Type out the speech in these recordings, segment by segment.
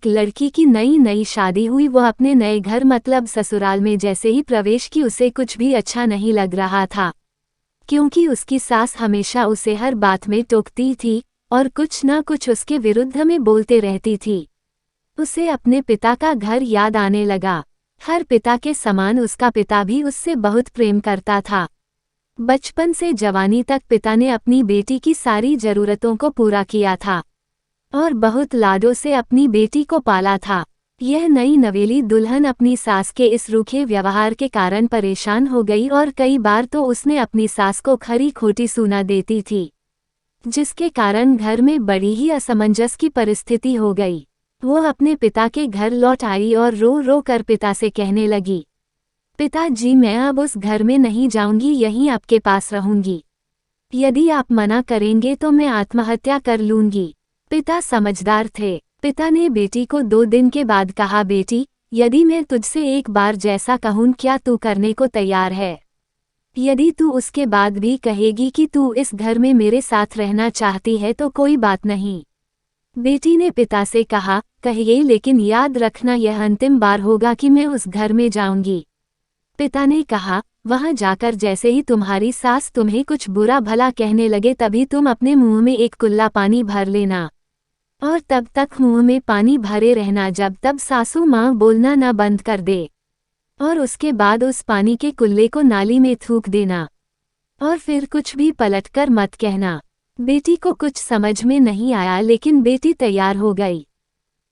एक लड़की की नई नई शादी हुई। वो अपने नए घर मतलब ससुराल में जैसे ही प्रवेश की उसे कुछ भी अच्छा नहीं लग रहा था, क्योंकि उसकी सास हमेशा उसे हर बात में टोकती थी और कुछ न कुछ उसके विरुद्ध में बोलते रहती थी। उसे अपने पिता का घर याद आने लगा। हर पिता के समान उसका पिता भी उससे बहुत प्रेम करता था। बचपन से जवानी तक पिता ने अपनी बेटी की सारी जरूरतों को पूरा किया था और बहुत लाडों से अपनी बेटी को पाला था। यह नई नवेली दुल्हन अपनी सास के इस रूखे व्यवहार के कारण परेशान हो गई और कई बार तो उसने अपनी सास को खरी खोटी सुना देती थी, जिसके कारण घर में बड़ी ही असमंजस की परिस्थिति हो गई। वो अपने पिता के घर लौट आई और रो रो कर पिता से कहने लगी, पिताजी मैं अब उस घर में नहीं जाऊंगी, यहीं आपके पास रहूंगी। यदि आप मना करेंगे तो मैं आत्महत्या कर लूंगी। पिता समझदार थे। पिता ने बेटी को 2 दिन के बाद कहा, बेटी यदि मैं तुझसे एक बार जैसा कहूं क्या तू करने को तैयार है? यदि तू उसके बाद भी कहेगी कि तू इस घर में मेरे साथ रहना चाहती है तो कोई बात नहीं। बेटी ने पिता से कहा, कहिए लेकिन याद रखना यह अंतिम बार होगा कि मैं उस घर में जाऊंगी। पिता ने कहा, वहां जाकर जैसे ही तुम्हारी सास तुम्हें कुछ बुरा भला कहने लगे तभी तुम अपने मुंह में एक कुल्ला पानी भर लेना और तब तक मुंह में पानी भरे रहना जब तक सासू माँ बोलना न बंद कर दे, और उसके बाद उस पानी के कुल्ले को नाली में थूक देना और फिर कुछ भी पलटकर मत कहना। बेटी को कुछ समझ में नहीं आया लेकिन बेटी तैयार हो गई।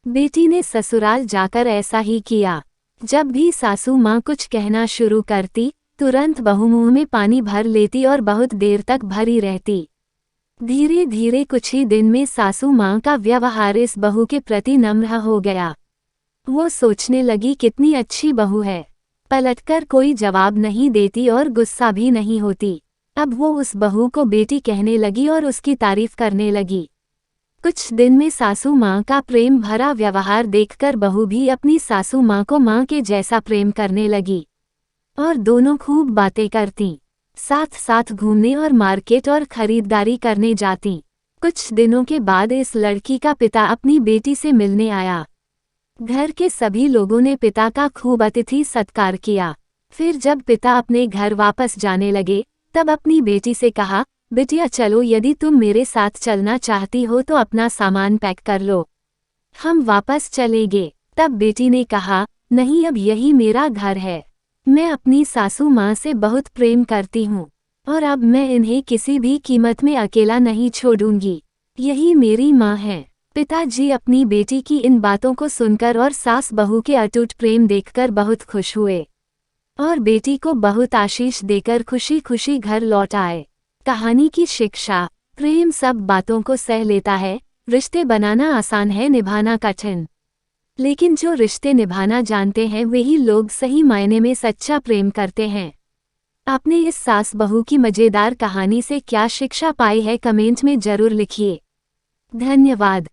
बेटी ने ससुराल जाकर ऐसा ही किया। जब भी सासू माँ कुछ कहना शुरू करती तुरंत बहू मुंह में पानी भर लेती और बहुत देर तक भरी रहती। धीरे धीरे कुछ ही दिन में सासू माँ का व्यवहार इस बहू के प्रति नम्र हो गया। वो सोचने लगी कितनी अच्छी बहू है, पलटकर कोई जवाब नहीं देती और गुस्सा भी नहीं होती। अब वो उस बहू को बेटी कहने लगी और उसकी तारीफ करने लगी। कुछ दिन में सासू माँ का प्रेम भरा व्यवहार देखकर बहू भी अपनी सासू माँ को माँ के जैसा प्रेम करने लगी और दोनों खूब बातें करती, साथ साथ घूमने और मार्केट और खरीदारी करने जाती। कुछ दिनों के बाद इस लड़की का पिता अपनी बेटी से मिलने आया। घर के सभी लोगों ने पिता का खूब अतिथि सत्कार किया। फिर जब पिता अपने घर वापस जाने लगे तब अपनी बेटी से कहा, बिटिया चलो यदि तुम मेरे साथ चलना चाहती हो तो अपना सामान पैक कर लो, हम वापस चलेंगे। तब बेटी ने कहा, नहीं अब यही मेरा घर है, मैं अपनी सासू माँ से बहुत प्रेम करती हूँ और अब मैं इन्हें किसी भी कीमत में अकेला नहीं छोड़ूंगी, यही मेरी माँ है। पिताजी अपनी बेटी की इन बातों को सुनकर और सास बहू के अटूट प्रेम देखकर बहुत खुश हुए और बेटी को बहुत आशीष देकर खुशी खुशी घर लौट आए। कहानी की शिक्षा, प्रेम सब बातों को सह लेता है। रिश्ते बनाना आसान है, निभाना कठिन, लेकिन जो रिश्ते निभाना जानते हैं वही लोग सही मायने में सच्चा प्रेम करते हैं। आपने इस सास बहू की मजेदार कहानी से क्या शिक्षा पाई है कमेंट में जरूर लिखिए। धन्यवाद।